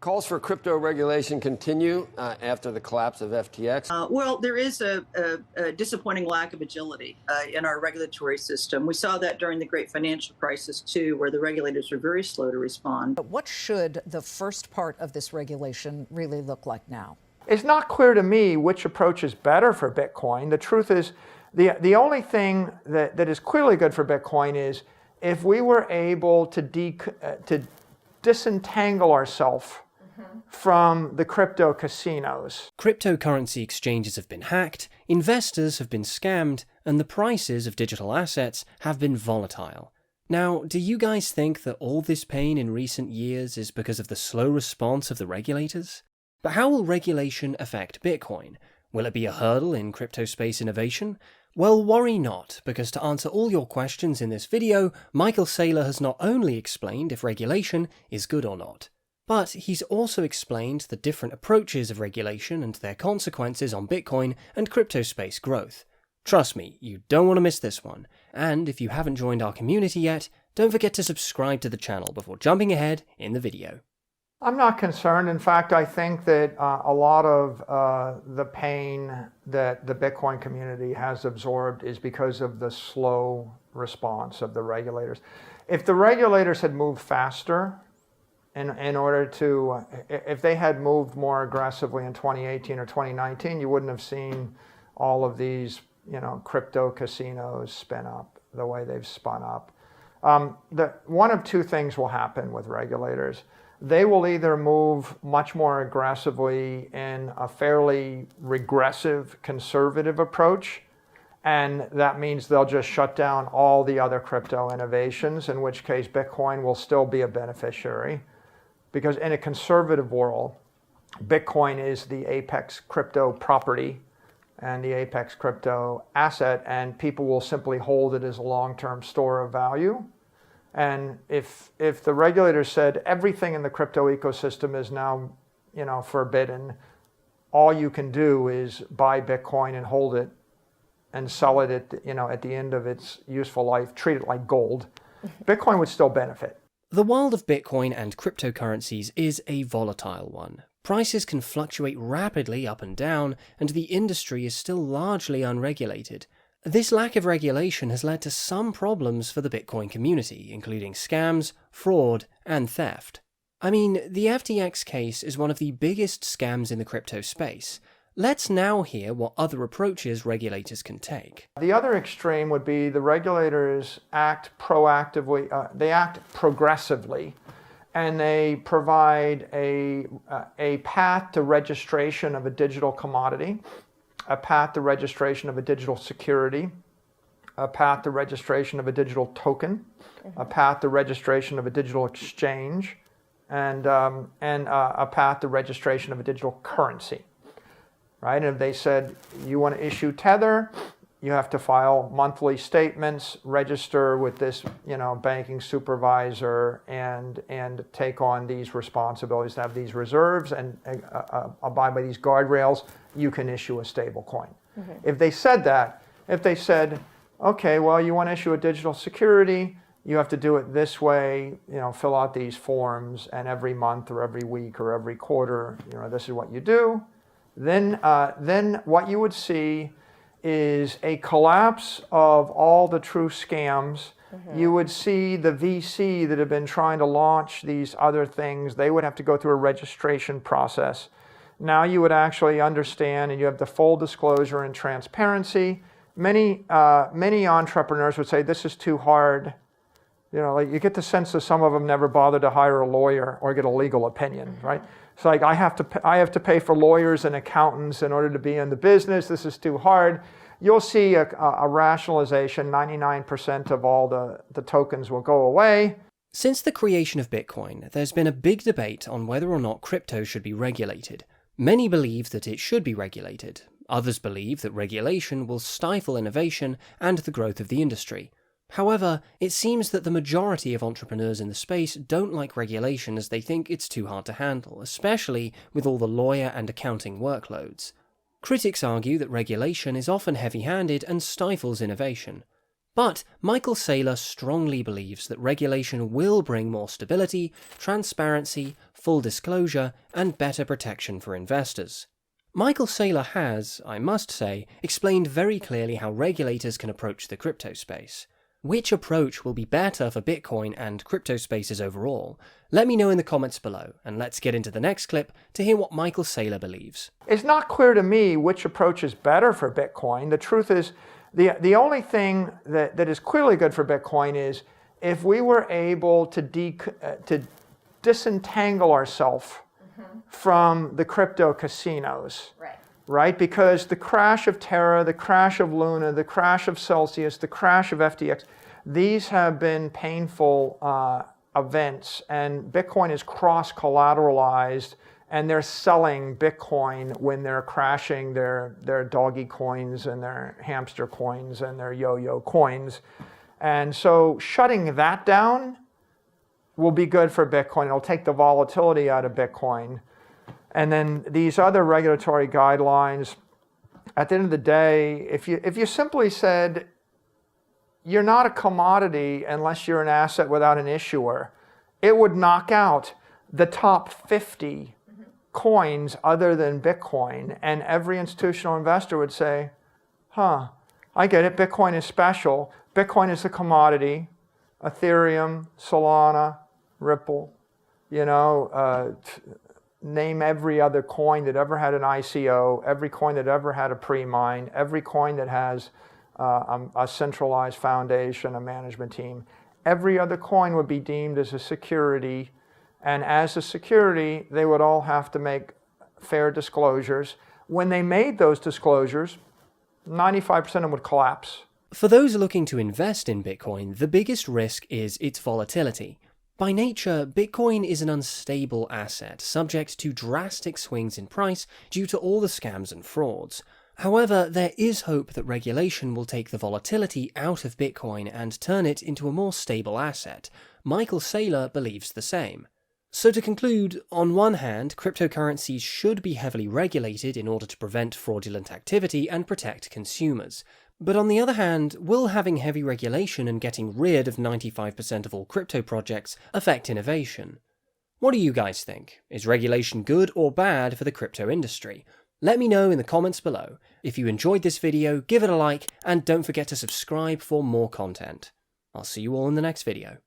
Calls for crypto regulation continue after the collapse of FTX. Well, there is a disappointing lack of agility in our regulatory system. We saw that during the great financial crisis, too, where the regulators were very slow to respond. But what should the first part of this regulation really look like now? It's not clear to me which approach is better for Bitcoin. The truth is, the only thing that is clearly good for Bitcoin is if we were able to disentangle ourselves from the crypto casinos. Cryptocurrency exchanges have been hacked, investors have been scammed, and the prices of digital assets have been volatile. Now, do you guys think that all this pain in recent years is because of the slow response of the regulators? But how will regulation affect Bitcoin? Will it be a hurdle in crypto space innovation? Well, worry not, because to answer all your questions in this video, Michael Saylor has not only explained if regulation is good or not, but he's also explained the different approaches of regulation and their consequences on Bitcoin and crypto space growth. Trust me, you don't want to miss this one, and if you haven't joined our community yet, don't forget to subscribe to the channel before jumping ahead in the video. I'm not concerned. In fact, I think that a lot of the pain that the Bitcoin community has absorbed is because of the slow response of the regulators. If the regulators had moved faster, in order to, if they had moved more aggressively in 2018 or 2019, you wouldn't have seen all of these, crypto casinos spin up the way they've spun up. One of two things will happen with regulators. They will either move much more aggressively in a fairly regressive, conservative approach, and that means they'll just shut down all the other crypto innovations, in which case Bitcoin will still be a beneficiary. Because in a conservative world, Bitcoin is the apex crypto property and the apex crypto asset, and people will simply hold it as a long-term store of value. And if the regulators said everything in the crypto ecosystem is now, forbidden, all you can do is buy Bitcoin and hold it and sell it at the end of its useful life, treat it like gold, Bitcoin would still benefit. The world of Bitcoin and cryptocurrencies is a volatile one. Prices can fluctuate rapidly up and down, and the industry is still largely unregulated. This lack of regulation has led to some problems for the Bitcoin community, including scams, fraud, and theft. I mean, the FTX case is one of the biggest scams in the crypto space. Let's now hear what other approaches regulators can take. The other extreme would be the regulators act proactively, they act progressively, and they provide a path to registration of a digital commodity, a path to registration of a digital security, a path to registration of a digital token, a path to registration of a digital exchange, and a path to registration of a digital currency. Right? And if they said you want to issue Tether, you have to file monthly statements, register with this, banking supervisor, and take on these responsibilities to have these reserves and abide by these guardrails. You can issue a stable coin. If they said that, if they said, okay, well, you want to issue a digital security, you have to do it this way, fill out these forms, and every month or every week or every quarter, this is what you do. Then what you would see is a collapse of all the true scams. You would see the VC that have been trying to launch these other things, they would have to go through a registration process. Now you would actually understand, and you have the full disclosure and transparency. Many entrepreneurs would say, this is too hard. You get the sense that some of them never bothered to hire a lawyer or get a legal opinion, right? It's like, I have to pay for lawyers and accountants in order to be in the business. This is too hard. You'll see a rationalization. 99% of all the tokens will go away. Since the creation of Bitcoin, there's been a big debate on whether or not crypto should be regulated. Many believe that it should be regulated. Others believe that regulation will stifle innovation and the growth of the industry. However, it seems that the majority of entrepreneurs in the space don't like regulation as they think it's too hard to handle, especially with all the lawyer and accounting workloads. Critics argue that regulation is often heavy-handed and stifles innovation. But Michael Saylor strongly believes that regulation will bring more stability, transparency, full disclosure, and better protection for investors. Michael Saylor has, I must say, explained very clearly how regulators can approach the crypto space. Which approach will be better for Bitcoin and crypto spaces overall? Let me know in the comments below, and let's get into the next clip to hear what Michael Saylor believes. It's not clear to me which approach is better for Bitcoin. The truth is, the only thing that is clearly good for Bitcoin is if we were able to disentangle ourselves from the crypto casinos. Right? Because the crash of Terra, the crash of Luna, the crash of Celsius, the crash of FTX, these have been painful events, and Bitcoin is cross-collateralized, and they're selling Bitcoin when they're crashing their doggy coins and their hamster coins and their yo-yo coins. And so shutting that down will be good for Bitcoin. It'll take the volatility out of Bitcoin. And then these other regulatory guidelines, at the end of the day, if you simply said, you're not a commodity unless you're an asset without an issuer, it would knock out the top 50 coins other than Bitcoin. And every institutional investor would say, huh, I get it, Bitcoin is special. Bitcoin is a commodity. Ethereum, Solana, Ripple, name every other coin that ever had an ICO, every coin that ever had a pre-mine, every coin that has a centralized foundation, a management team. Every other coin would be deemed as a security, and as a security, they would all have to make fair disclosures. When they made those disclosures, 95% of them would collapse. For those looking to invest in Bitcoin, the biggest risk is its volatility. By nature, Bitcoin is an unstable asset, subject to drastic swings in price due to all the scams and frauds. However, there is hope that regulation will take the volatility out of Bitcoin and turn it into a more stable asset. Michael Saylor believes the same. So to conclude, on one hand, cryptocurrencies should be heavily regulated in order to prevent fraudulent activity and protect consumers. But on the other hand, will having heavy regulation and getting rid of 95% of all crypto projects affect innovation? What do you guys think? Is regulation good or bad for the crypto industry? Let me know in the comments below. If you enjoyed this video, give it a like, and don't forget to subscribe for more content. I'll see you all in the next video.